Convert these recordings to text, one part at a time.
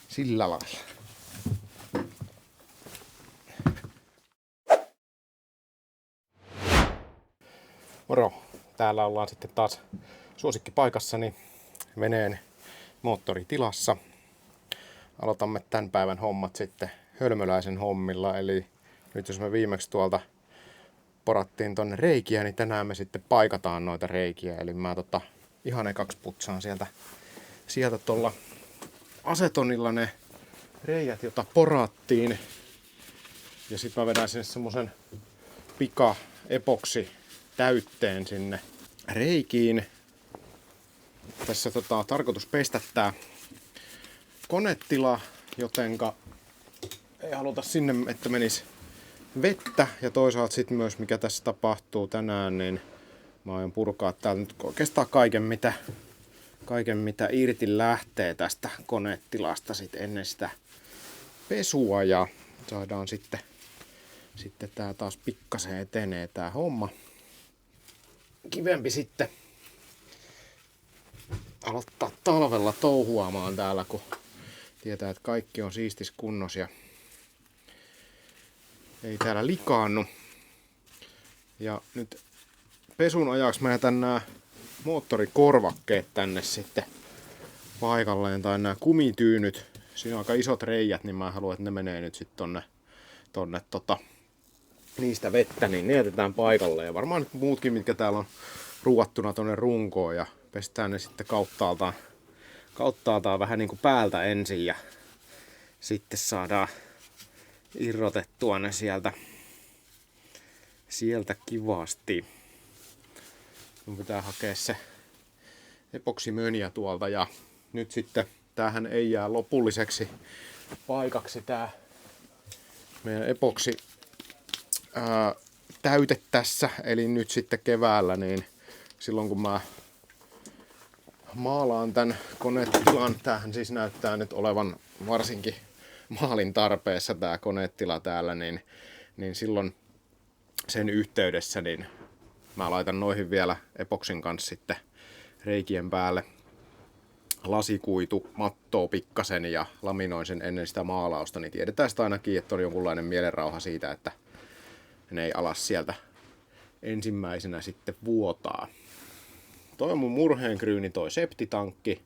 Sillä lailla. Moro! Täällä ollaan sitten taas suosikkipaikassani veneen moottoritilassa. Aloitamme tämän päivän hommat sitten hölmöläisen hommilla. Eli nyt jos me viimeksi tuolta porattiin tonne reikiä, niin tänään me sitten paikataan noita reikiä. Eli mä ihan ekaksi putsaan sieltä tuolla asetonilla ne reijät, jota porattiin. Ja sit mä vedän sinne semmosen pika-epoksi täytteen sinne reikiin. Tässä tarkoitus pestä tää konetila, jotenka ei haluta sinne, että menisi vettä. Ja toisaalta sitten myös, mikä tässä tapahtuu tänään, niin mä aion purkaa täältä nyt oikeastaan kaiken mitä irti lähtee tästä konetilasta sit ennen sitä pesua. Ja saadaan sitten tää taas pikkasen etenee tää homma. Kivempi sitten aloittaa talvella touhuamaan täällä, kun tietää, että kaikki on siistis kunnossa ja ei täällä likaannu. Ja nyt pesun ajaksi mä jätän nämä moottorikorvakkeet tänne sitten paikalleen, tai nämä kumityynyt. Siinä on aika isot reijät, niin mä haluan, että ne menee nyt sitten tonne niistä vettä, niin ne jätetään paikalle. Ja varmaan nyt muutkin, mitkä täällä on ruuattuna tonne runkoon, ja pestään ne sitten kauttaaltaan vähän niin kuin päältä ensin, ja sitten saadaan irrotettua ne sieltä kivasti. Mun pitää hakea se epoksimöniä tuolta, ja nyt sitten tämähän ei jää lopulliseksi paikaksi tää meidän epoksi täyte tässä, eli nyt sitten keväällä, niin silloin kun mä maalaan tän konetilan, tämähän siis näyttää nyt olevan varsinkin maalin tarpeessa tää konetila täällä, niin silloin sen yhteydessä niin mä laitan noihin vielä epoksin kanssa sitten reikien päälle lasikuitu mattoa pikkasen ja laminoin sen ennen sitä maalausta, niin tiedetään sitä ainakin, että on jonkunlainen mielenrauha siitä, että ne ei alas sieltä ensimmäisenä sitten vuotaa. Toi on mun murheenkryyni, toi septitankki.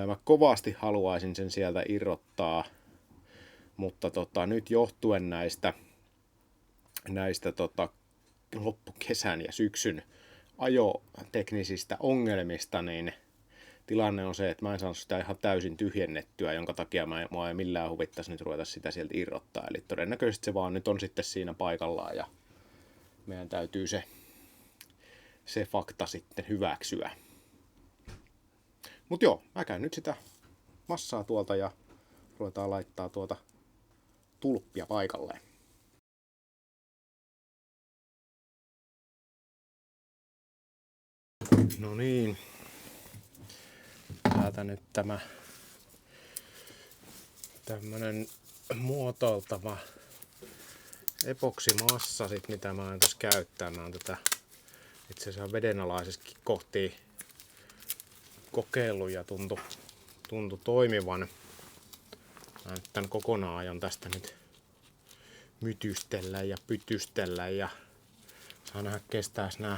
Mä kovasti haluaisin sen sieltä irrottaa, mutta nyt johtuen näistä loppukesän ja syksyn ajoteknisistä ongelmista, niin tilanne on se, että mä en saanut sitä ihan täysin tyhjennettyä, jonka takia mua ei millään huvittaisi nyt ruveta sitä sieltä irrottaa. Eli todennäköisesti se vaan nyt on sitten siinä paikallaan ja meidän täytyy se fakta sitten hyväksyä. Mut joo, mä käyn nyt sitä massaa tuolta ja ruvetaan laittaa tuota tulppia paikalleen. No niin. Täältä nyt tämä tämmönen muotoiltava epoksimassa, mitä mä oon tässä käyttää. Mä oon tätä itse asiassa vedenalaisessakin kohti kokeillut ja tuntui toimivan. Mä nyt tän kokonaan aion tästä nyt mytystellä ja pytystellä ja saa nähdä kestääs nää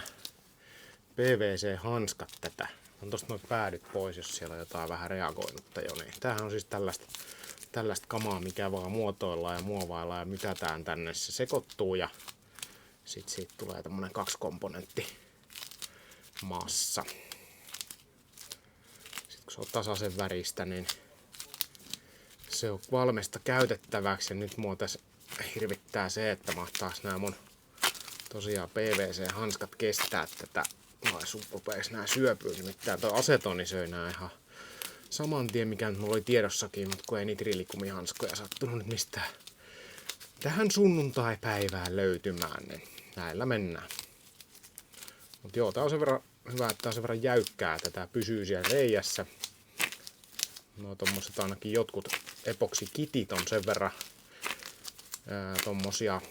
PVC-hanskat tätä. On tosta noin päädyt pois, jos siellä on jotain vähän reagoinutta jo. Niin. Tämähän on siis tällaista kamaa, mikä vaan muotoillaan ja muovaillaan ja mytätään tänne. Se sekoittuu ja sit siitä tulee tämmönen 2-komponentti massa. Sitten kun se on tasaisen väristä, niin se on valmista käytettäväksi. Ja nyt mua tässä hirvittää se, että mahtaas nämä mun tosiaan PVC-hanskat kestää tätä. Vai rupeeks nää syöpyy, nimittäin toi asetoni söi nää ihan saman tien, mikä mulla oli tiedossakin, mutta kun ei niitä grillikumihanskoja sattunut nyt mistään tähän sunnuntai-päivään löytymään, niin näillä mennään. Mut joo, tää on sen verran hyvä, että tää on sen verran jäykkää, että tää pysyy siellä reijässä. No tommoset ainakin jotkut epoksikitit on sen verran tommosia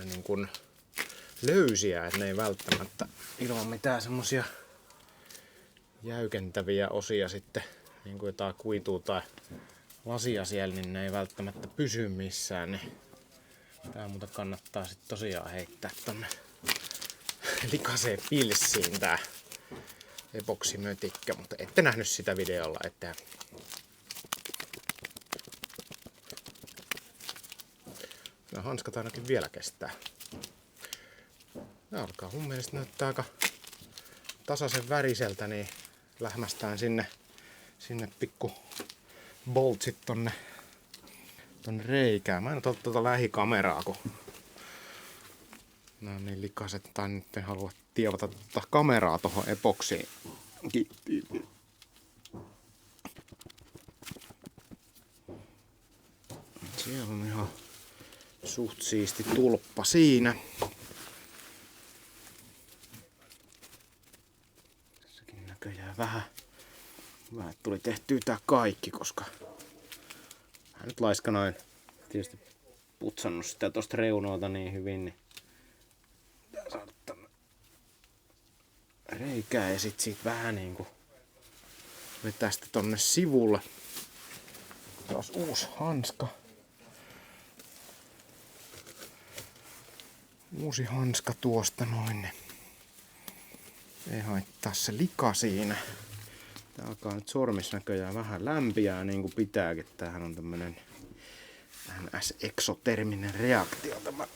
niin kun löysiä, että ne ei välttämättä ilman mitään semmosia jäykentäviä osia sitten, niin kuin jotain kuitua tai lasia siellä, niin ne ei välttämättä pysy missään. Niin tää muuten kannattaa sitten tosiaan heittää tonne likaiseen pilssiin tää epoksimötikkä, mutta ette nähnyt sitä videolla, että nämä hanskat ainakin vielä kestää. Nämä alkaa mun mielestä näyttää aika tasaisen väriseltä, niin lähmästään sinne pikku boltsit tonne reikään. Mä en ota tuota lähikameraa, kun nämä on niin likaiset, tai nyt en halua tievata tuota kameraa tohon epoksiin. Siellä on ihan suht siisti tulppa siinä. Tässäkin näköjään vähän tuli tehtyä tää kaikki, koska mä nyt laiskanoin tietysti putsannut sitä tosta reunoilta niin hyvin, niin pitää saada tänne reikää ja sit siitä vähän niinku vetää sitä tonne sivulle. Taas uusi hanska. Uusi hanska tuosta noin. Ei haittaa se lika siinä. Tää alkaa nyt sormissa näköjään vähän lämpiää niin kuin pitääkin. Tämähän on tämmönen eksoterminen reaktio tämä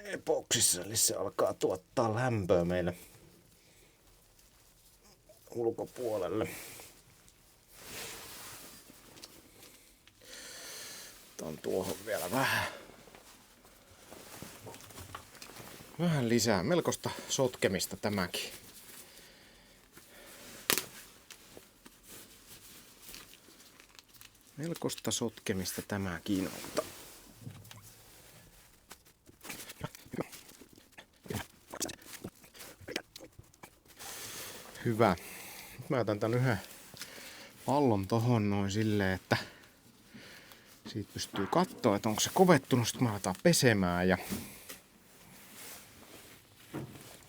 epoksissa. Eli se alkaa tuottaa lämpöä meille ulkopuolelle. Otan tuohon vielä vähän lisää. Melkoista sotkemista tämäkin. Melkoista sotkemista tämäkin on. Hyvä. Nyt mä otan tän yhden pallon tohon noin silleen, että siitä pystyy katsoa, että onko se kovettunut. Sitten me aletaan pesemään ja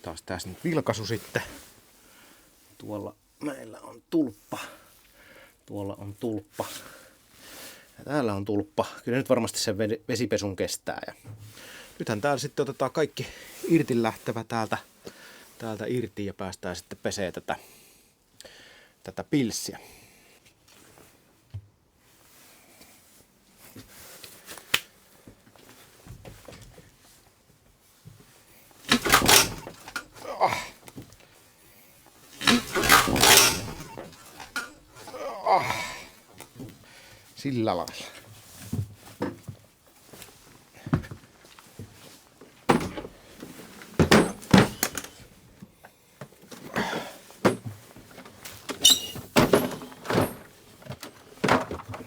taas tässä nyt vilkaisu sitten. Tuolla meillä on tulppa. Tuolla on tulppa. Ja täällä on tulppa. Kyllä nyt varmasti sen vesipesun kestää. Ja nythän täällä sitten otetaan kaikki irti lähtevä täältä irti ja päästään sitten pesee tätä pilssiä. Sillä lailla.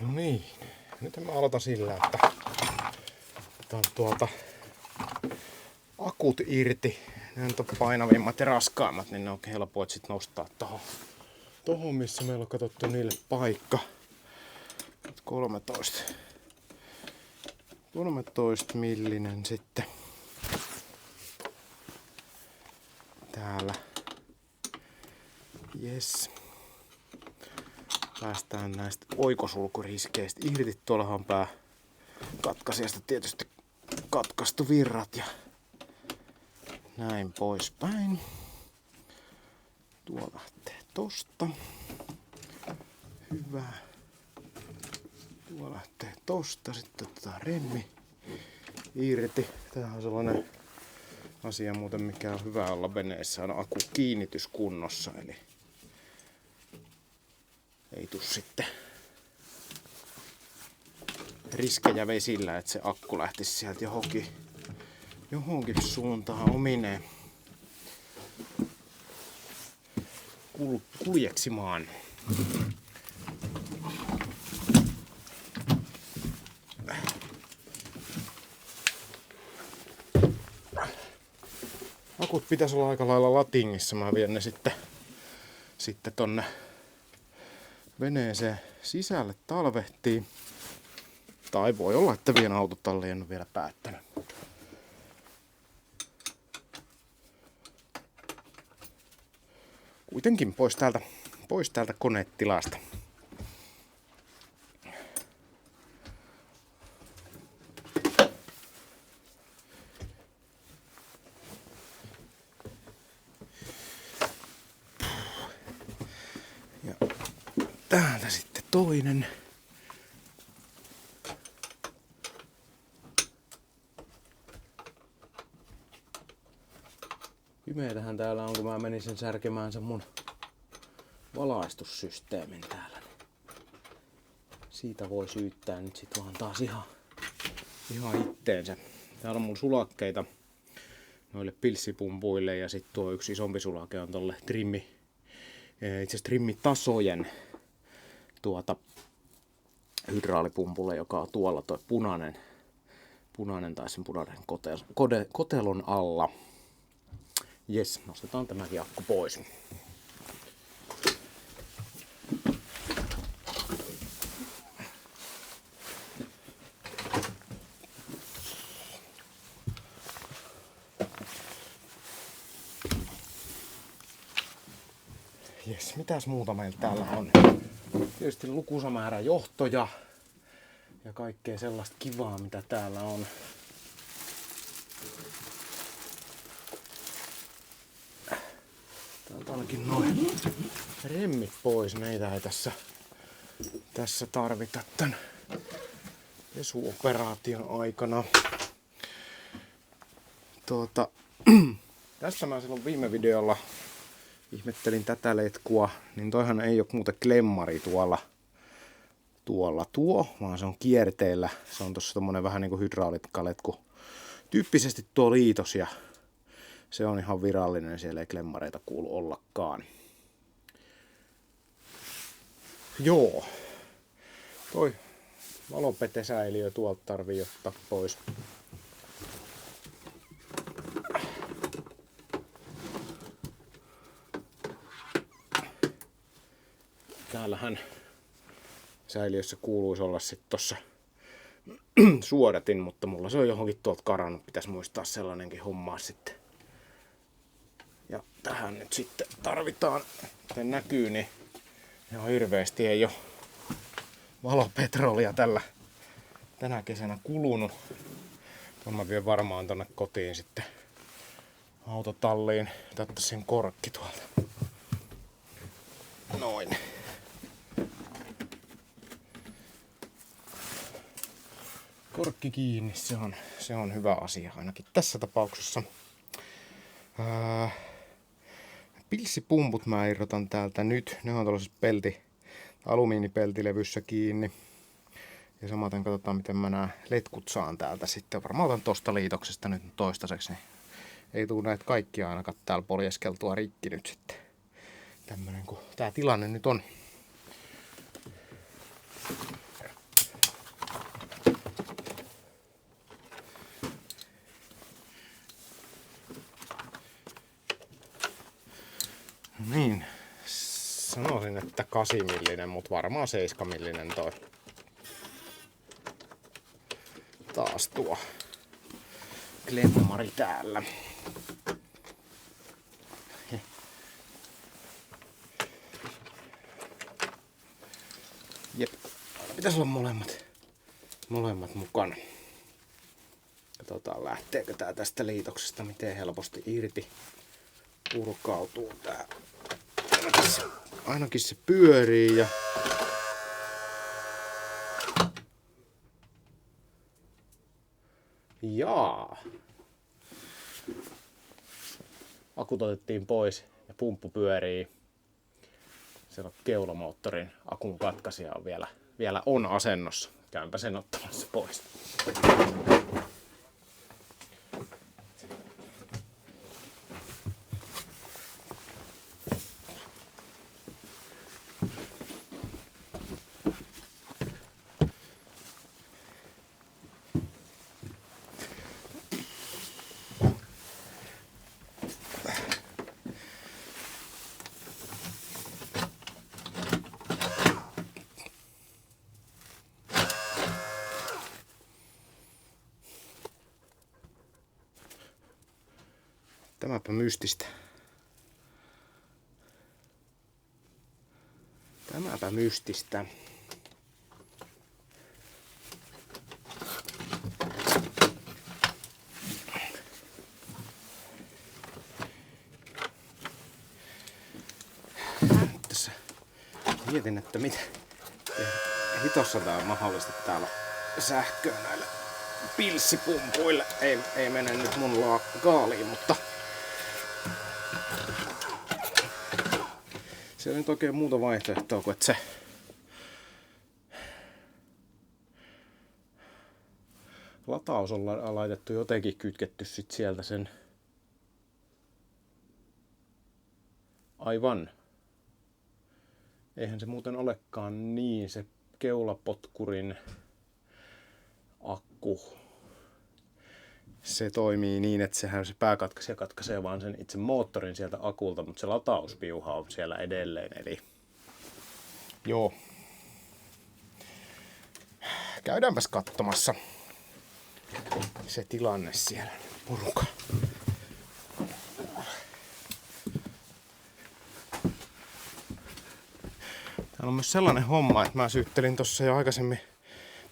No niin, nyt mä aloitan sillä, että otan akut irti. Ne on painavimmat ja raskaimmat, niin ne on helpoit sit nostaa tohon missä meillä on katsottu niille paikka. 13 millinen sitten täällä. Yes. Päästään näistä oikosulkuriskeistä irti. Tuollahan pää katkaisijasta tietysti katkaistu virrat ja näin poispäin. Tuo lähtee tosta. Hyvä. Tuo lähtee tosta, sitten otetaan remmi irti. Tää on sellainen asia muuten, mikä on hyvä olla veneessä, on akku kiinnityskunnossa, eli ei tuu sitten riskejä vesillä, että se akku lähtisi sieltä johonkin suuntaan omineen kuljeksimaan. Akut pitäisi olla aika lailla latingissa. Mä vien ne sitten tonne veneeseen sisälle talvehtiin. Tai voi olla, että vien autotalliin, en ole vielä päättänyt. kuitenkin pois täältä konetilasta. Ja täältä sitten toinen. Pimeetähän täällä on, kun mä menisin särkemään sen mun valaistussysteemin täällä. Siitä voi syyttää nyt sit vaan taas ihan itteensä. Täällä on mun sulakkeita noille pilssipumpuille ja sit tuo yksi isompi sulake on tolle itse trimmitasojen hydraulipumpulle, joka on tuolla toi punainen tai sen punainen kotelon alla. Jes, nostetaan tämäkin akku pois. Jes, mitäs muuta meillä täällä on? Tietysti lukuisa määrä johtoja ja kaikkea sellaista kivaa, mitä täällä on. Täältä ainakin noin remmit pois. Meitä ei tässä tarvita tän pesuoperaation aikana. Tästä mä silloin viime videolla ihmettelin tätä letkua, niin toihan ei ole muuten klemmari tuo, vaan se on kierteellä. Se on tossa tommonen vähän niinku hydraulikkaletku tyyppisesti tuo liitos ja se on ihan virallinen, siellä ei klemmareita kuulu ollakaan. Joo. Toi valopetesäiliö tuolta tarvii ottaa pois. Täällähän säiliössä kuuluisi olla sit tossa suodatin, mutta mulla se on johonkin tuolta karannut. Pitäisi muistaa sellainenkin hommaa sitten. Ja tähän nyt sitten tarvitaan, kuten näkyy, niin ihan hirveästi ei ole valopetrolia tänä kesänä kulunut. Tuon mä vien varmaan tonne kotiin sitten autotalliin. Tätä sen korkki tuolta. Noin. Korkki kiinni, se on hyvä asia ainakin tässä tapauksessa. Pilssipumput mä irrotan täältä nyt. Ne on tuollaisessa alumiinipeltilevyssä kiinni. Ja samaten katsotaan miten mä nämä letkut saan täältä sitten. Varmaan otan tosta liitoksesta nyt toistaiseksi. Niin ei tule näitä kaikkia ainakaan täällä poljeskeltua rikki nyt sitten. Tämmönen kun tää tilanne nyt on. Niin, sanoisin, että 8-millinen, mutta varmaan 7-millinen toi. Taas tuo klemmari täällä. Jep, pitäisi olla molemmat mukana. Katsotaan lähteekö tää tästä liitoksesta miten helposti irti. Purkautuu tää. Ainakin se pyörii ja jaa. Akut otettiin pois ja pumppu pyörii. Siellä on keulamoottorin akun katkaisija on vielä on asennossa. Käympä sen ottamassa pois. Tämäpä mystistä. Tämäpä mystistä. Tässä mietin, että mitä hitossa tää on mahdollista täällä sähköä näille pilssipumpuille. Ei mene nyt mun kaaliin, mutta se ei nyt oikein muuta vaihtoehtoa kuin, että se lataus on laitettu jotenkin kytketty sit sieltä sen aivan. Eihän se muuten olekaan niin, se keulapotkurin akku. Se toimii niin, että sehän se pääkatkaisija katkaisee vaan sen itse moottorin sieltä akulta, mutta se latauspiuha on siellä edelleen. Eli joo. Käydäänpäs katsomassa se tilanne siellä porukka. Täällä on myös sellainen homma, että mä syyttelin tossa jo aikaisemmin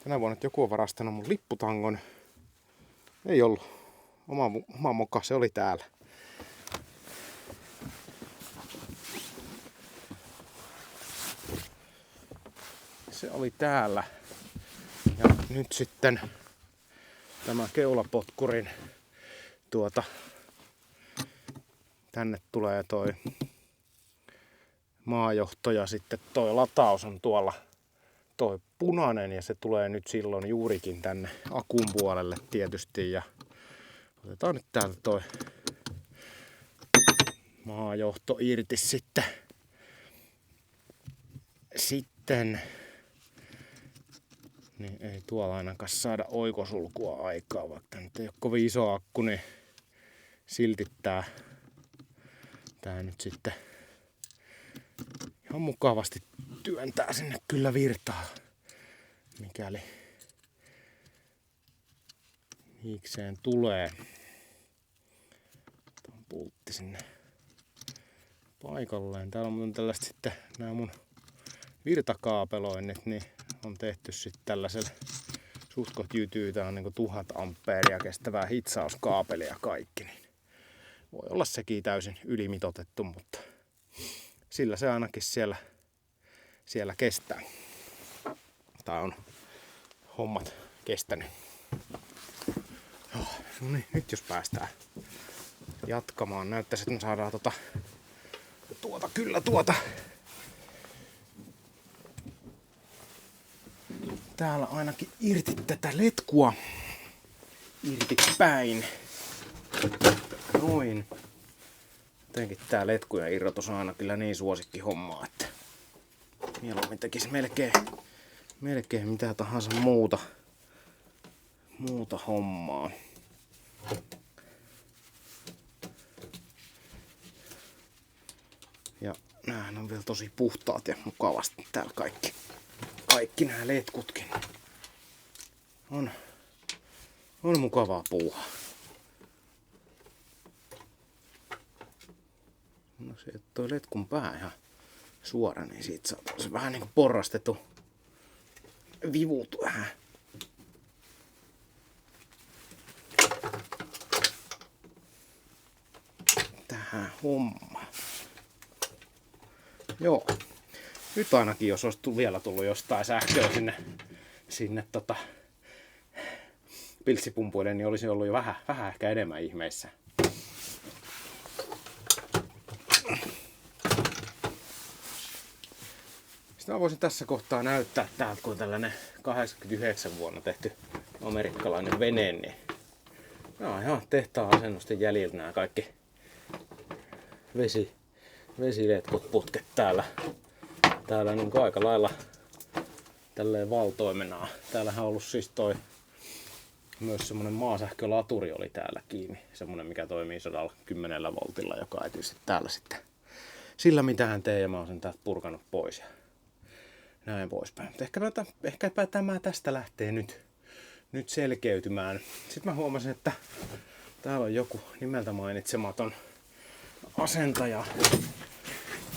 tänä vuonna, että joku on varastanut mun lipputangon. Ei ollut. Oma moka, se oli täällä. Se oli täällä. Ja nyt sitten tämä keulapotkurin tänne tulee toi maajohto ja sitten toi lataus on tuolla toi punainen ja se tulee nyt silloin juurikin tänne akun puolelle tietysti ja otetaan nyt täältä toi maajohto irti sitten niin ei tuolla ainakaan saada oikosulkua aikaa, vaikka nyt ei ole kovin iso akku, niin silti tää nyt sitten ihan mukavasti työntää sinne kyllä virtaa, mikäli hiikseen tulee. Otan pultti sinne paikalleen. Täällä on tällaiset sitten nämä mun virtakaapeloinnit, niin on tehty sitten tällaisella suhtkot jytyy. Tää on niinku 1000 ampeeria kestävää hitsauskaapelia kaikki. Niin voi olla sekin täysin ylimitoitettu, mutta sillä se ainakin siellä kestää. Tää on hommat kestänyt. No niin, nyt jos päästään jatkamaan. Näyttäisi, että me saadaan tuota täällä ainakin irti tätä letkua. Irti päin. Noin. Jotenkin tää letkujen irrotus on aina kyllä niin suosikki hommaa, että mieluummin tekisi melkein mitä tahansa muuta hommaa. Ja näähän on vielä tosi puhtaat ja mukavasti täällä kaikki nämä letkutkin. On mukavaa puuhaa. No se, että toi letkun pää ihan suora, niin siitä saa se vähän niinku porrastettu vivutu vähän. Tähän hommaan. Joo. Nyt ainakin, jos olisi vielä tullut jostain sähköä sinne pilssipumpuille, niin olisi ollut jo vähän ehkä enemmän ihmeissä. Sitten mä voisin tässä kohtaa näyttää täältä, kun tällainen 89 vuonna tehty amerikkalainen vene, niin nämä on ihan tehtaan asennusten jäljiltä nämä kaikki vesiletkut putket täällä niin aika lailla tälleen valtoimenaan. Täällähän on ollut siis myös semmonen maasähkölaturi oli täällä kiinni. Semmonen mikä toimii 110 voltilla, joka ei tietysti täällä sitten sillä mitään tee ja mä oon sen täältä purkanut pois ja näin poispäin. Mutta ehkäpä tämä tästä lähtee nyt selkeytymään. Sitten mä huomasin, että täällä on joku nimeltä mainitsematon asentaja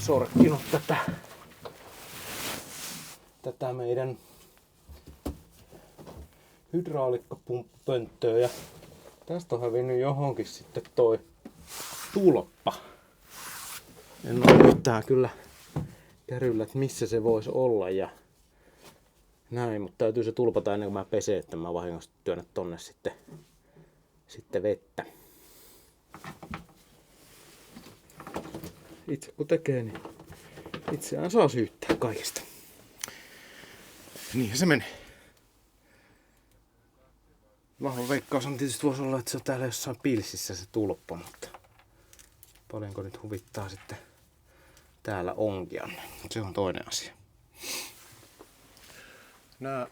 sorkkinut tätä tätä meidän hydraulikkapumppupönttöä ja tästä on hävinnyt johonkin sitten toi tulppa. En ole yhtään kyllä käryllä, että missä se voisi olla ja näin, mutta täytyy se tulpata ennen kuin mä pesen, että mä vahingossa työnnä tonne sitten vettä. Itse kun tekee, niin itseään saa syyttää kaikesta. Niinhän se menee. Vahva veikkaus on tietysti voisi olla, että se on täällä jossain pilsissä se tulppa, mutta paljonko nyt huvittaa sitten täällä onkia. Se on toinen asia. Nämä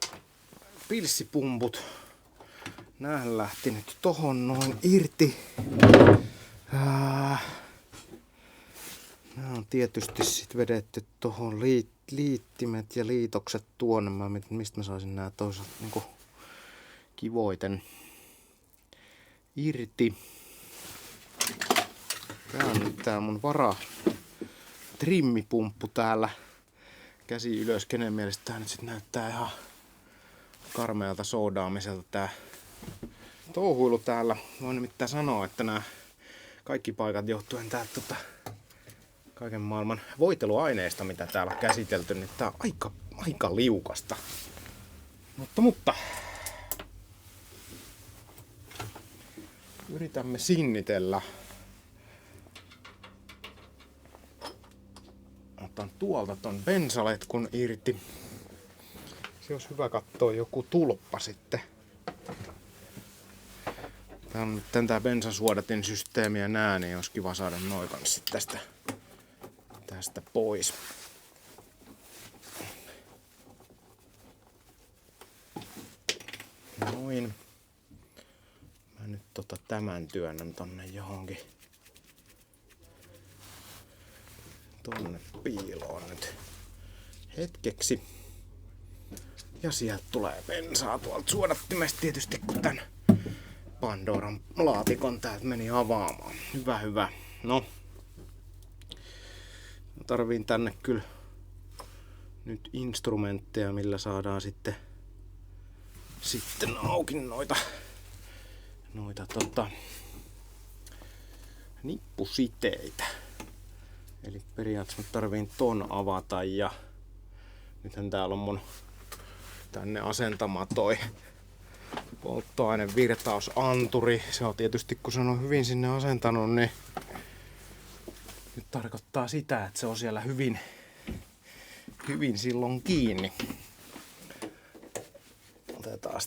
pilssipumput, näähän lähti nyt tohon noin irti. Nämä on tietysti sit vedetty tohon liittimet ja liitokset tuonne. Mistä mä saisin nää toisaalta niinku kivoiten irti. Tää on nyt tää mun trimmipumppu täällä. Käsi ylös, kenen mielestä tää nyt sit näyttää ihan karmealta soodaamiselta tää touhuilu täällä. Voin nimittäin sanoa, että nämä kaikki paikat johtuen täältä kaiken maailman voiteluaineista, mitä täällä on käsitelty, niin tää on aika liukasta. Mutta yritämme sinnitellä. Otan tuolta ton bensaletkun irti. Se olisi hyvä katsoa joku tulppa sitten. Tää on nyt tää bensasuodatin systeemi ja nää, niin olisi kiva saada noin kanssa tästä pois. Noin. Mä nyt tämän työnnän tonne johonkin. Tonne piiloon nyt hetkeksi. Ja sieltä tulee bensaa tuolta suodattimesta tietysti, kun tän Pandoran laatikon täältä meni avaamaan. Hyvä. No. Tarviin tänne kyllä nyt instrumentteja, millä saadaan sitten auki noita nippusiteitä. Eli periaatteessa mä tarviin ton avata ja nythän täällä on mun tänne asentama toi polttoainevirtausanturi. Se on tietysti, kun se on hyvin sinne asentanut, niin nyt tarkoittaa sitä, että se on siellä hyvin silloin kiinni. Otetaan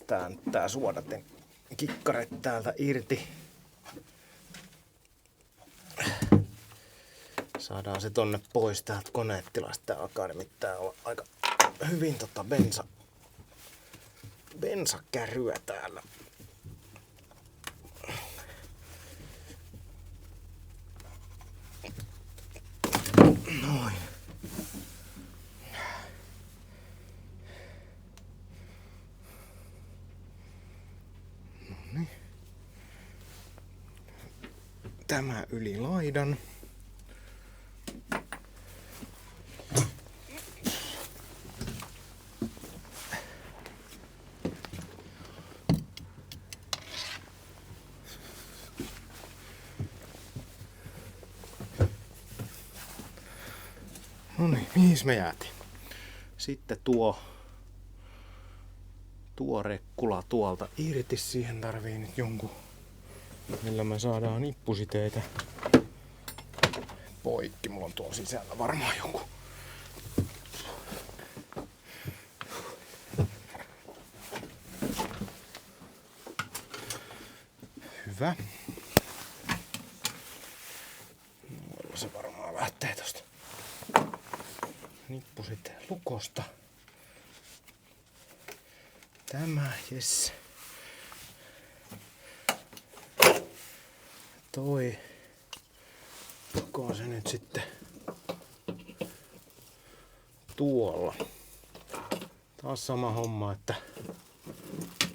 tää suodatin kikkaret täältä irti. Saadaan se tonne pois täältä koneettilasta. Tää alkaa nimittäin olla aika hyvin bensakäryä täällä. Noin. Noniin. Tämä yli laidan. Noniin, mihin me jäätiin? Sitten tuo rekkula tuolta irti. Siihen tarvii nyt jonkun, millä me saadaan nippusiteitä poikki. Mulla on tuolla sisällä varmaan jonkun. Hyvä. No, se varmaan lähtee tosta nippusiteen lukosta. Tämä, jes. Toi. Onko se nyt sitten tuolla? Taas sama homma, että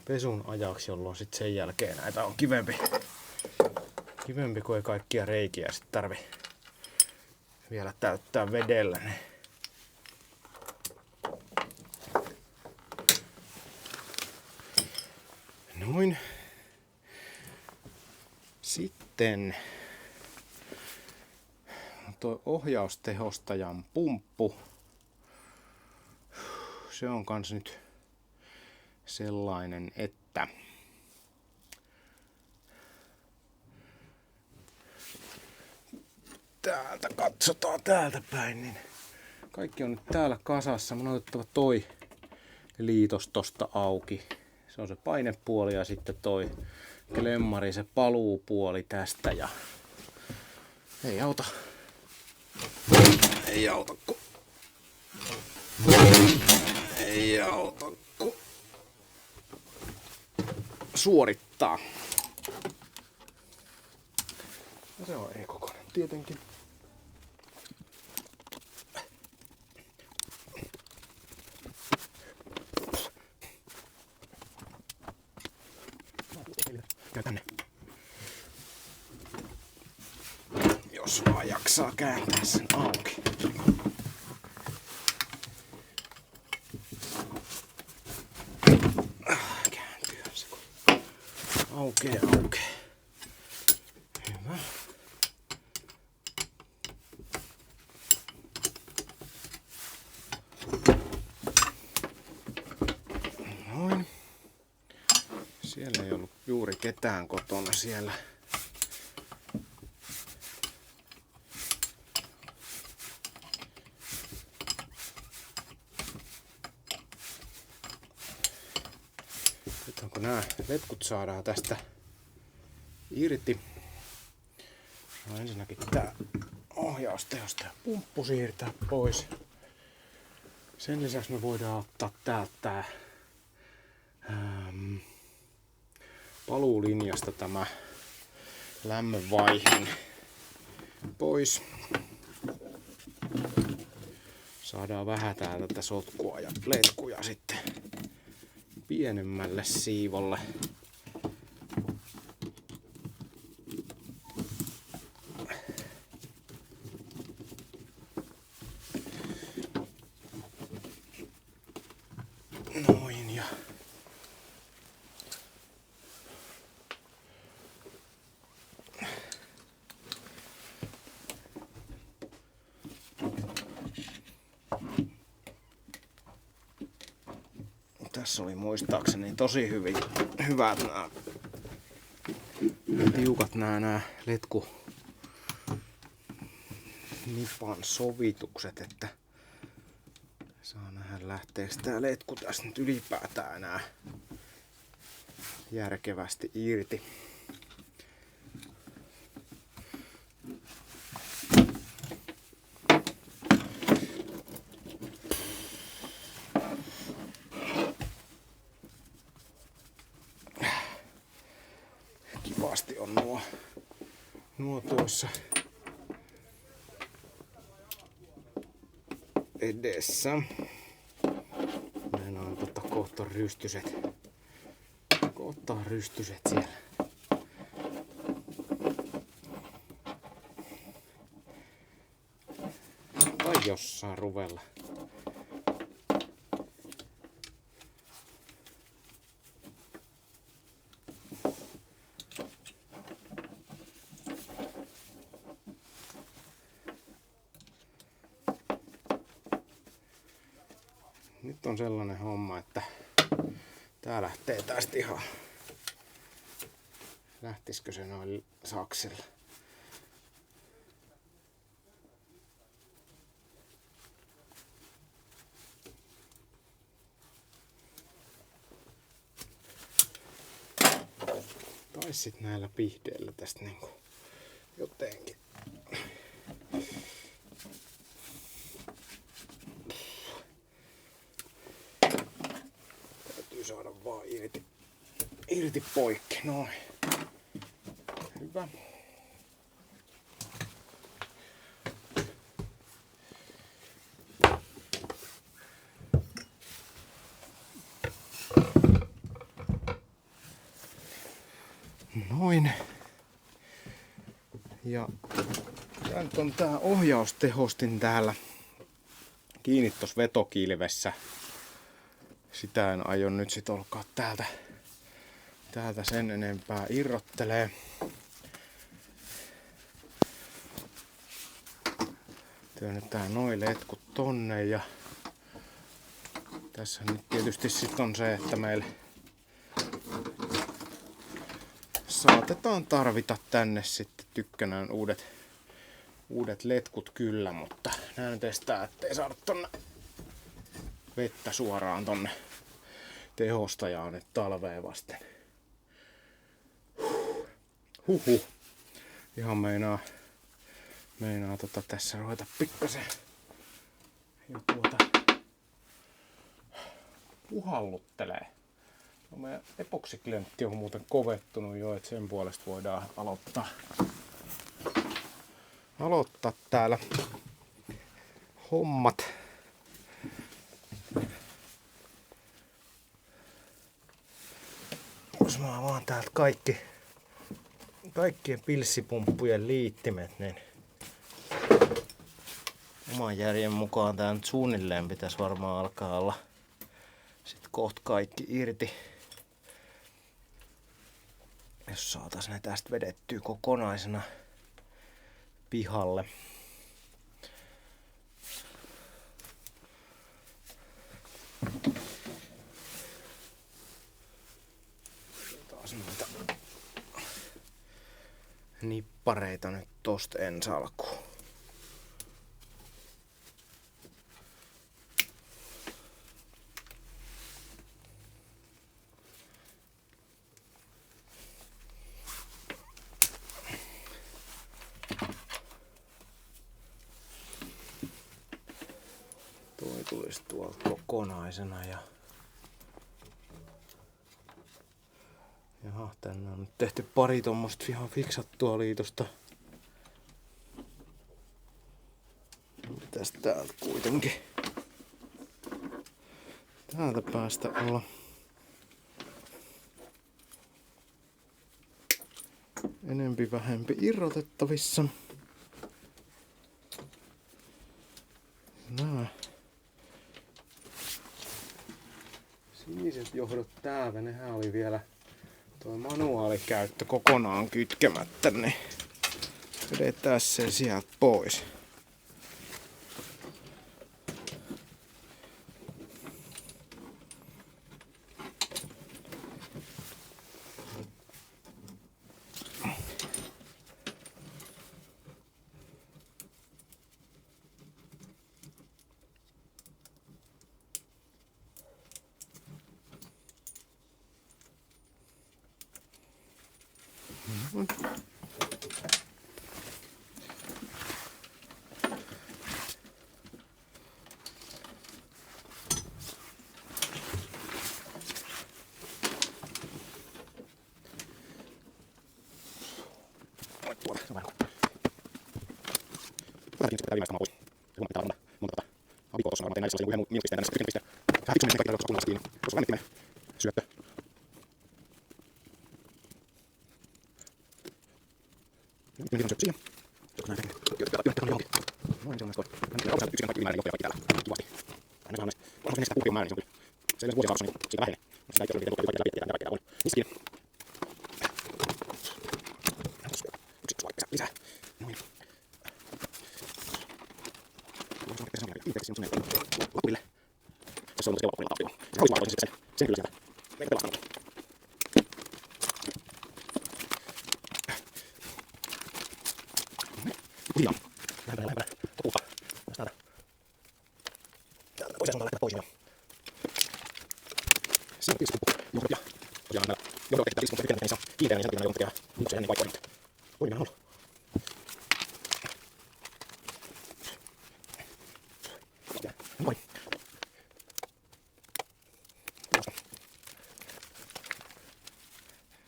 pesun ajaksi, jolloin sitten sen jälkeen näitä on kivempi, kun ei kaikkia reikiä sit tarvi vielä täyttää vedellä. Niin Noin. Sitten tuo ohjaustehostajan pumppu. Se on kans nyt sellainen, että täältä katsotaan täältä päin, niin kaikki on nyt täällä kasassa. Mun on otettava toi liitos tosta auki. Se on se painepuoli ja sitten toi klemmari, se paluupuoli tästä ja ei auta. Ei auta ku. Ei auta ku. Suorittaa. Ja se on E-kokoinen tietenkin. Ja tänne. Jos vaan jaksaa kääntää sen auki. Kääntyyhän se kun aukee. Hyvä. Noin. Siellä ei ollut juuri ketään kotona siellä. Nyt kun nämä letkut saadaan tästä irti, no ensinnäkin tää ohjaustehosta ja pumppu siirtää pois. Sen lisäksi me voidaan ottaa täältä tää paluulinjasta tämä lämmönvaihin pois. Saadaan vähän täältä tätä sotkua ja letkuja sitten pienemmälle siivolle. Noin ja tässä oli muistaakseni tosi hyvät nämä tiukat nämä letku nipan sovitukset, että saa nähdä lähteekö tää letku tästä nyt ylipäätään enää järkevästi irti. Kivasti on nuo tuossa edessä. Näin on kohta rystyset siellä. Tai jossain ruvella. Nyt on sellainen homma, että tää lähtee tästä ihan. Lähtisikö se noin saksilla? Tai sit näillä pihdeillä tästä niinku jotenkin. Saada vaan irti poikki. Noin. Hyvä. Noin. Ja tää nyt on tää ohjaustehostin täällä kiinni tossa vetokilvessä. Sitä en aio nyt sit olkaa täältä täältä sen enempää irrottelee. Työnnetään noi letkut tonne ja tässä nyt tietysti sit on se, että meillä saatetaan tarvita tänne sitten tykkänään uudet letkut kyllä, mutta nää nyt estää, ettei saada tonne vettä suoraan tonne tehostajaan nyt talveen vasten. Huhhuh. Ihan meinaa tässä ruveta pikkasen jo puhalluttelee. No meidän epoksiklentti on muuten kovettunut jo, että sen puolesta voidaan aloittaa täällä hommat. Jos mä vaan täältä kaikkien pilssipumppujen liittimet, niin oman järjen mukaan tää nyt suunnilleen pitäisi varmaan alkaa olla sit kohta kaikki irti. Jos saatais ne tästä vedettyä kokonaisena pihalle. Taas noita nippareita nyt tosta ensi alkuun. Toi tulisi tuolta kokonaisena ja jaha, tänne on nyt tehty pari tommosta ihan fiksattua liitosta. Mitäs täältä kuitenkin? Täältä päästä olla enempi vähempi irrotettavissa. Nää siniset johdot täältä, nehän oli vielä tuo manuaalikäyttö kokonaan kytkemättä, niin vedetään se sieltä pois.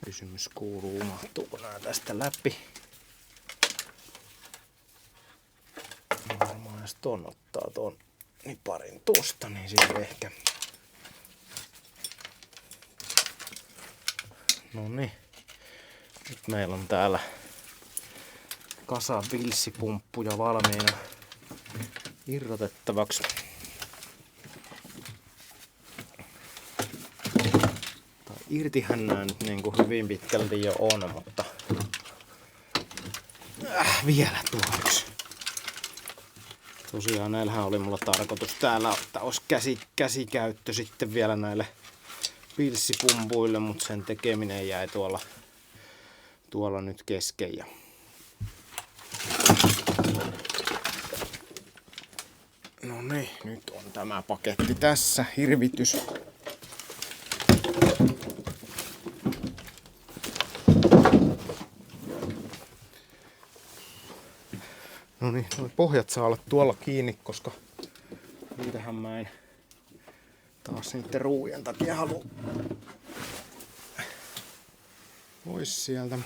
Kysymys kuuluu, mahtuuko nää tästä läpi? Varmaan jos ton ottaa ton niparin tosta, niin sitten ehkä. Noniin. Nyt meillä on täällä kasa pilssipumppuja valmiina irrotettavaksi. Tai Irtihän nää nyt niinku hyvin pitkälti jo on, mutta vielä tuo yksi. Tosiaan näillähän oli mulla tarkoitus täällä, että olisi käsikäyttö sitten vielä näille pilssipumpuille, mutta sen tekeminen jäi tuolla nyt kesken. No niin, nyt on tämä paketti tässä, hirvitys. No niin, nuo pohjat saa olla tuolla kiinni, koska niitähän mä en taas niitten ruujen takia halua pois sieltä.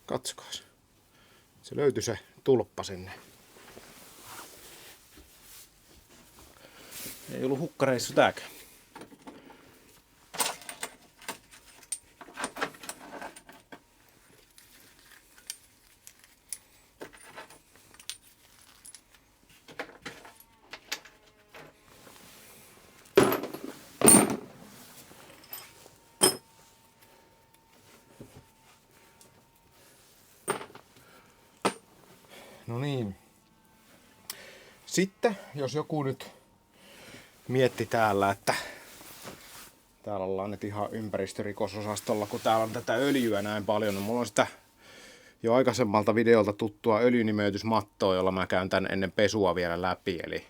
Katsokaas. Se löytyi se tulppa sinne. Ei ollut hukkareissu tääkään. No niin. Sitten, jos joku nyt mietti täällä, että täällä ollaan nyt ihan ympäristörikososastolla, kun täällä on tätä öljyä näin paljon, niin mulla on sitä jo aikaisemmalta videolta tuttua öljynimeytysmattoa, jolla mä käyn tän ennen pesua vielä läpi, eli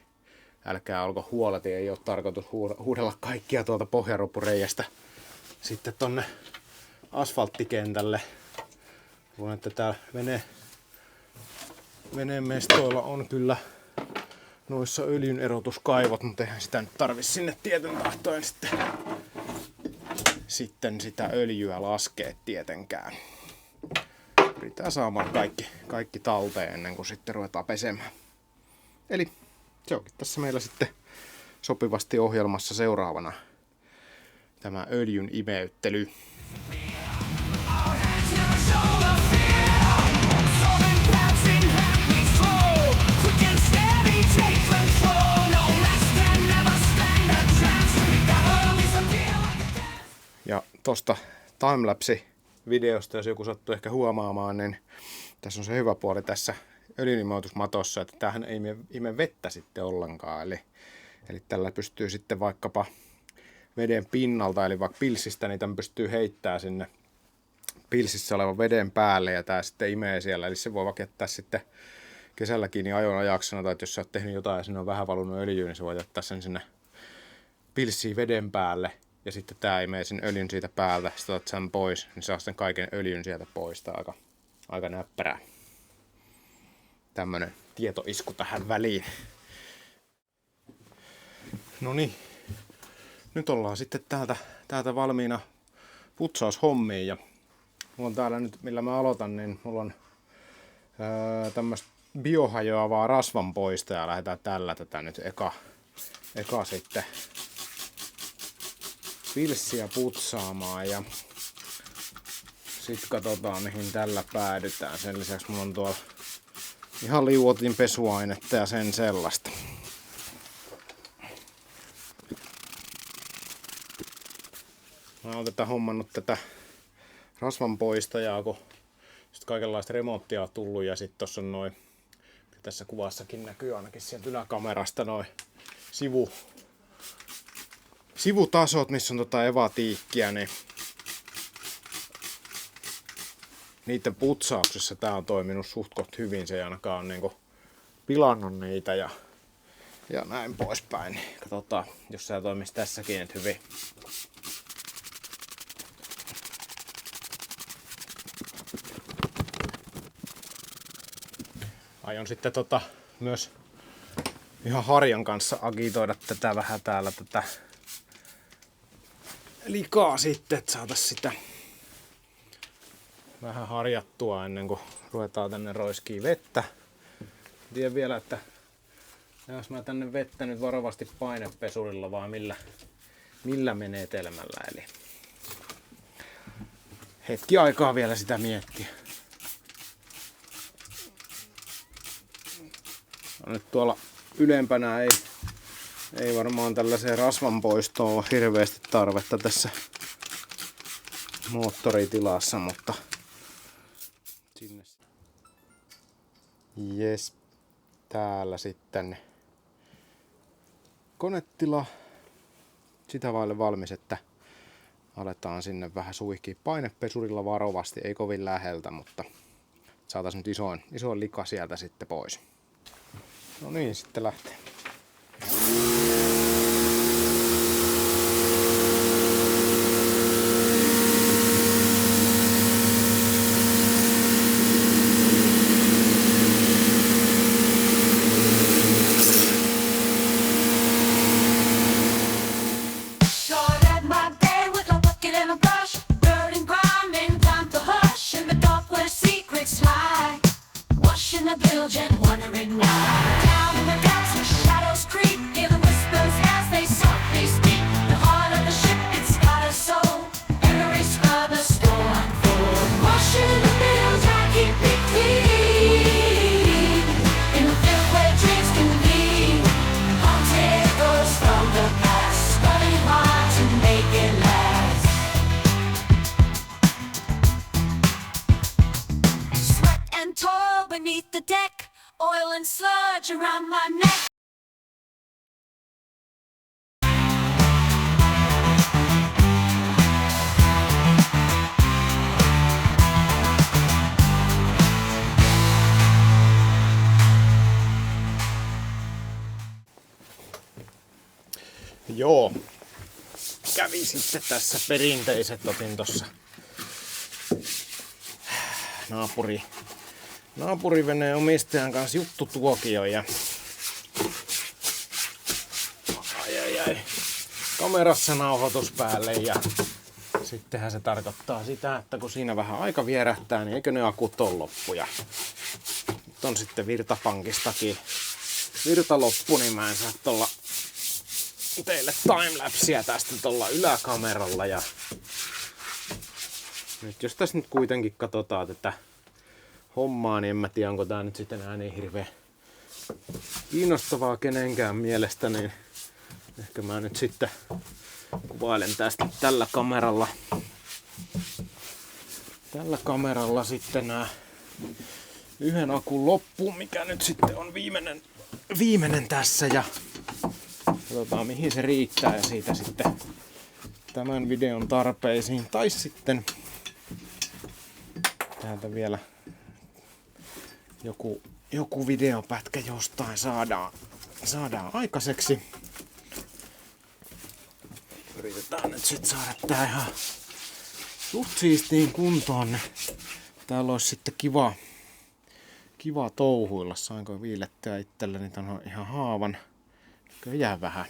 älkää olko huoleti, ei ole tarkoitus huudella kaikkia tuolta pohjaropureijästä sitten tonne asfalttikentälle. Luulen, että täällä veneen mestoilla on kyllä noissa öljyn erotuskaivot, mutta eihän sitä nyt tarvi sinne tietyn tahtoen sitten sitä öljyä laskea tietenkään. Pyritään saamaan kaikki talteen ennen kuin sitten ruvetaan pesemään. Eli se onkin tässä meillä sitten sopivasti ohjelmassa seuraavana tämä öljyn imeyttely. Ja tosta timelapse-videosta, jos joku sattuu ehkä huomaamaan, niin tässä on se hyvä puoli tässä öljynimeytysmatossa, että tämähän ei ime vettä sitten ollenkaan. Eli tällä pystyy sitten vaikkapa veden pinnalta, eli vaikka pilsistä, niin tämän pystyy heittämään sinne pilsissä olevan veden päälle ja tämä sitten imee siellä. Eli se voi vaikka jättää sitten kesälläkin niin ajon ajaksena, tai jos sä oot tehnyt jotain ja sinne on vähän valunut öljyä, niin se voi jättää sen sinne pilssiin veden päälle. Ja sitten tää imee sen öljyn siitä päältä, sitten otat sen pois, niin saa sitten kaiken öljyn sieltä pois. Tää on aika näppärää. Tämmönen tietoisku tähän väliin. No niin, nyt ollaan sitten täältä valmiina putsaushommiin. Ja mulla on täällä nyt, millä mä aloitan, niin mulla on tämmöstä biohajoavaa rasvanpoista ja lähdetään tällä tätä nyt eka sitten pilssiä putsaamaan ja sitten katsotaan mihin tällä päädytään. Sen lisäksi mulla on tuolla ihan liuotin pesuainetta ja sen sellaista. Mä oon hommannut tätä rasvanpoistajaa, kun sit kaikenlaista remonttia on tullut ja sit tossa on noin, tässä kuvassakin näkyy ainakin sieltä yläkamerasta noin sivutasot, missä on evatiikkiä, niin niiden putsauksessa tää on toiminut suht koht hyvin. Se ei ainakaan ole niinku pilannut niitä ja näin poispäin. Katsotaan, jos se toimisi tässäkin nyt hyvin. Aion sitten myös ihan harjan kanssa agitoida tätä vähän täällä tätä likaa sitten, että saatais sitä vähän harjattua ennen kuin ruvetaan tänne roiskiin vettä. Tiedän vielä, että jos mä tänne vettä nyt varovasti painepesurilla vai millä menetelmällä. Eli hetki aikaa vielä sitä miettiä. No nyt tuolla ylempänä ei varmaan tällaiseen rasvan poistoon ole hirveästi tarvetta tässä moottoritilassa, mutta sinne. Jes, täällä sitten konetila sitä vaille valmis, että aletaan sinne vähän suihkia painepesurilla varovasti, ei kovin läheltä, mutta saataisiin nyt isoin lika sieltä sitten pois. No niin, sitten lähtee. Beneath the deck, oil and sludge around my neck. Joo, kävi sitten tässä perinteiset, otin tossa naapuriveneen omistajan kanssa juttutuokio ja kamerassa nauhoitus päälle ja sittenhän se tarkoittaa sitä, että kun siinä vähän aika vierähtää, niin eikö ne akut ole loppu ja nyt on sitten virtapankistakin virta loppu, niin mä en saa tuolla teille timelapsia tästä tuolla yläkameralla ja nyt jos tässä nyt kuitenkin katsotaan tätä hommaa, niin en mä tiedä, onko tää nyt sitten enää niin hirveän kiinnostavaa kenenkään mielestä, niin ehkä mä nyt sitten kuvailen tästä tällä kameralla sitten nää yhden akun loppuun, mikä nyt sitten on viimeinen tässä ja katsotaan mihin se riittää ja siitä sitten tämän videon tarpeisiin tai sitten täältä vielä joku videopätkä jostain saadaan aikaiseksi. Yritetään nyt sit saada tää ihan suht siistiin kuntoon. Täällä olisi sitten kiva touhuilla. Sainko viilettyä itselleni ton ihan haavan? Köjää vähän.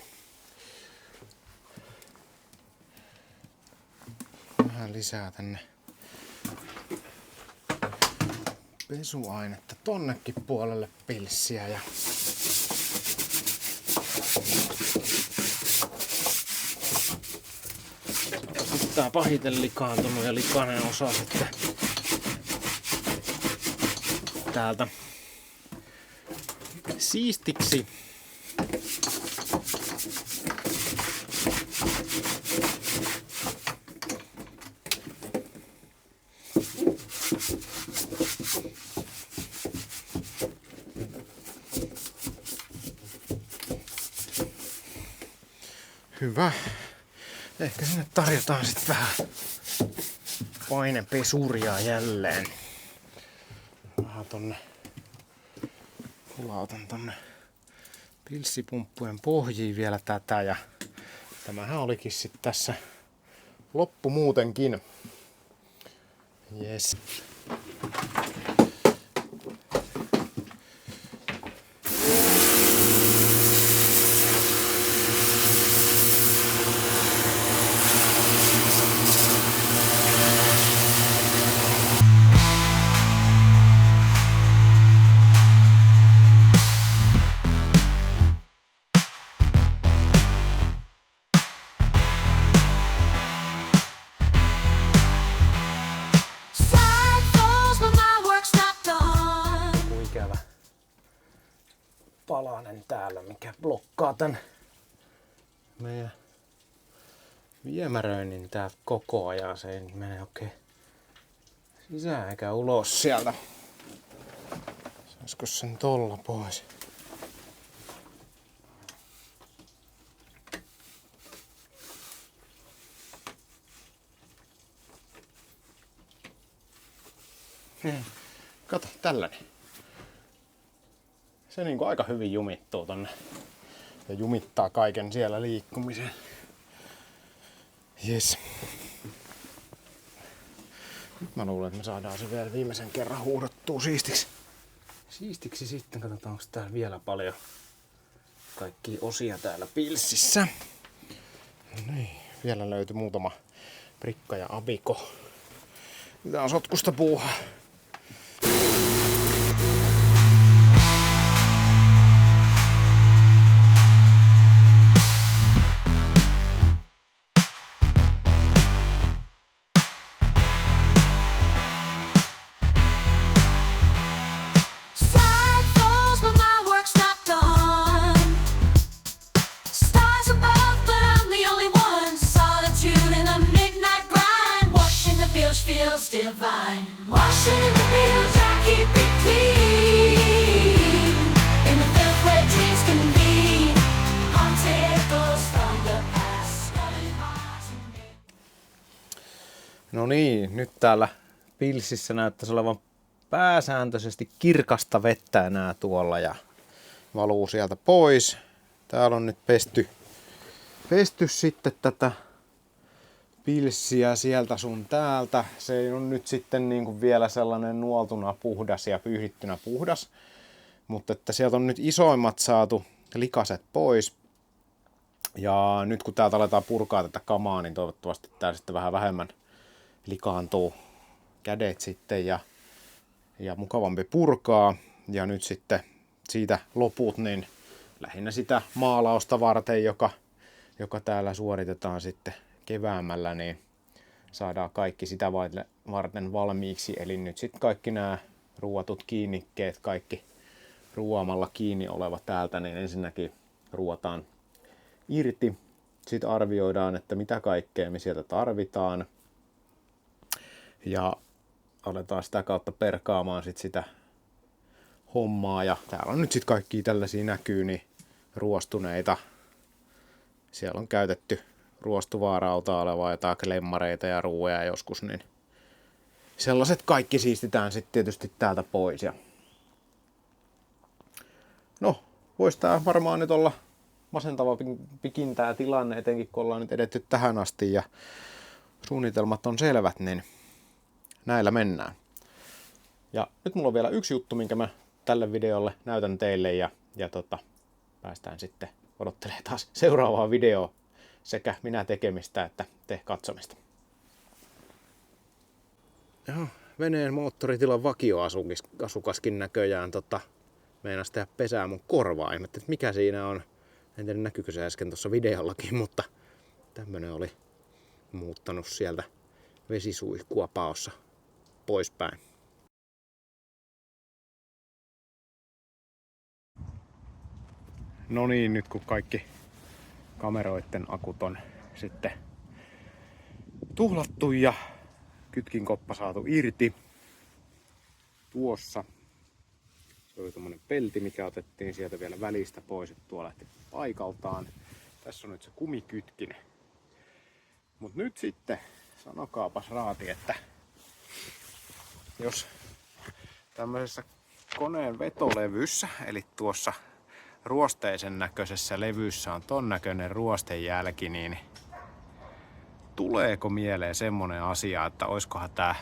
Vähän lisää tänne pesuainetta tonnekin puolelle pilssiä ja sitten tää pahiten likaantunut ja likainen osa sitten täältä siistiksi. Hyvä. Ehkä sinne tarjotaan sitten vähän painepesuria jälleen. Vähän tonne. Kulautan tonne pilssipumppujen pohjiin vielä tätä ja tämähän olikin sit tässä loppu muutenkin. Yes. Side falls, but my work's not done. Joku ikävä palanen täällä, mikä blokkaa tän meidän viemäröinnin täältä koko ajan. Se ei mene oikein sisään eikä ulos sieltä. Saisko sen tolla pois? Kato, tällainen. Se niinku aika hyvin jumittuu tonne. Ja jumittaa kaiken siellä liikkumisen. Jes. Nyt mä luulen, että me saadaan se vielä viimeisen kerran huudottua siistiksi. Siistiksi sitten, katsotaan onko täällä vielä paljon kaikkia osia täällä pilssissä. No niin, vielä löytyi muutama prikka ja abiko. Tää on sotkusta puuhaa. Side falls, but my work's not done. Stars above, but I'm the only one. Solitude in a midnight grind. Washing the bilge feels divine. Washing the bilge, I keep it clean. In the filth where dreams can be. Haunted ghosts from the past. Running hearts and me. No niin, nyt täällä pilssissä näyttäisi olevan pääsääntöisesti kirkasta vettä enää tuolla ja valuu sieltä pois. Täällä on nyt pesty sitten tätä pilssiä sieltä sun täältä. Se ei ole nyt sitten niin kuin vielä sellainen nuoltuna puhdas ja pyyhittynä puhdas. Mutta että sieltä on nyt isoimmat saatu likaset pois. Ja nyt kun täältä aletaan purkaa tätä kamaa, niin toivottavasti tää sitten vähän vähemmän likaantuu kädet sitten ja mukavampi purkaa. Ja nyt sitten siitä loput, niin lähinnä sitä maalausta varten, joka täällä suoritetaan sitten keväämällä, niin saadaan kaikki sitä varten valmiiksi. Eli nyt sitten kaikki nämä ruuatut kiinnikkeet, kaikki ruoamalla kiinni oleva täältä, niin ensinnäkin ruotaan irti. Sitten arvioidaan, että mitä kaikkea me sieltä tarvitaan. Ja aletaan sitä kautta perkaamaan sit sitä hommaa. Ja täällä on nyt sitten kaikki tällaisia näkyy, niin ruostuneita. Siellä on käytetty ruostuvaa rautaa olevaa jotain klemmareita ja ruuja joskus, niin sellaiset kaikki siistitään sitten tietysti täältä pois. Ja no, vois tää varmaan nyt olla masentava pikin tää tilanne, etenkin kun ollaan nyt edetty tähän asti ja suunnitelmat on selvät, niin näillä mennään. Ja nyt mulla on vielä yksi juttu, minkä mä tälle videolle näytän teille ja päästään sitten odottelemaan taas seuraavaa videoa sekä minä tekemistä että te katsomista. Joo, veneen moottoritilan vakioasukaskin näköjään meinas tehdä pesää mun korvaa. Ihmettä, että mikä siinä on. En tiedä näkyykö se äsken tuossa videollakin, mutta tämmönen oli muuttanut sieltä vesisuihkua paossa poispäin. No niin, nyt kun kaikki kameroiden akut on sitten tuhlattu ja kytkinkoppa saatu irti. Tuossa se oli tommonen pelti, mikä otettiin sieltä vielä välistä pois, että tuo lähti paikaltaan. Tässä on nyt se kumikytkin. Mut nyt sitten sanokaapas raati, että jos tämmöisessä koneen vetolevyssä, eli tuossa ruosteisen näköisessä levyssä on ton näköinen ruostejälki, niin tuleeko mieleen semmonen asia, että oiskohan tää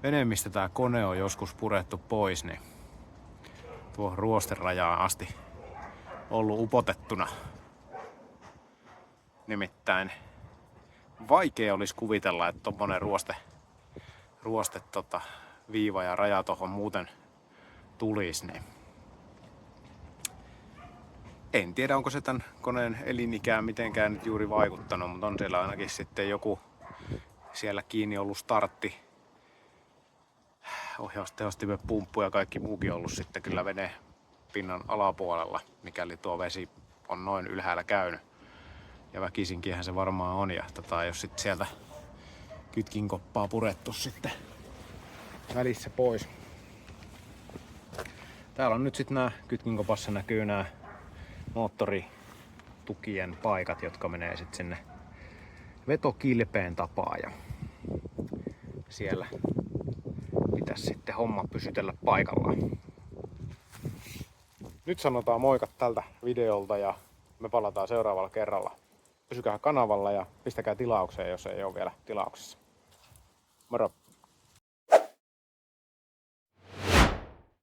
vene, mistä tää kone on joskus purettu pois, niin tuohon ruosterajaan asti ollut upotettuna. Nimittäin vaikea olisi kuvitella, että tommonen ruoste viiva ja raja tohon muuten tulisi, niin en tiedä, onko se tämän koneen elinikään mitenkään nyt juuri vaikuttanut, mutta on siellä ainakin sitten joku siellä kiinni ollut startti, ohjaustehostimen pumppu ja kaikki muukin ollut sitten kyllä veneen pinnan alapuolella, mikäli tuo vesi on noin ylhäällä käynyt. Ja väkisinkinhän se varmaan on, ja jos sitten sieltä kytkinkoppaa purettu sitten välissä pois. Täällä on nyt sitten nämä kytkinkopassa näkyy nämä moottoritukien paikat, jotka menee sitten sinne vetokilpeen tapaa, ja siellä pitäisi sitten homma pysytellä paikallaan. Nyt sanotaan moikat tältä videolta ja me palataan seuraavalla kerralla. Pysykää kanavalla ja pistäkää tilaukseen, jos ei ole vielä tilauksessa. Moro!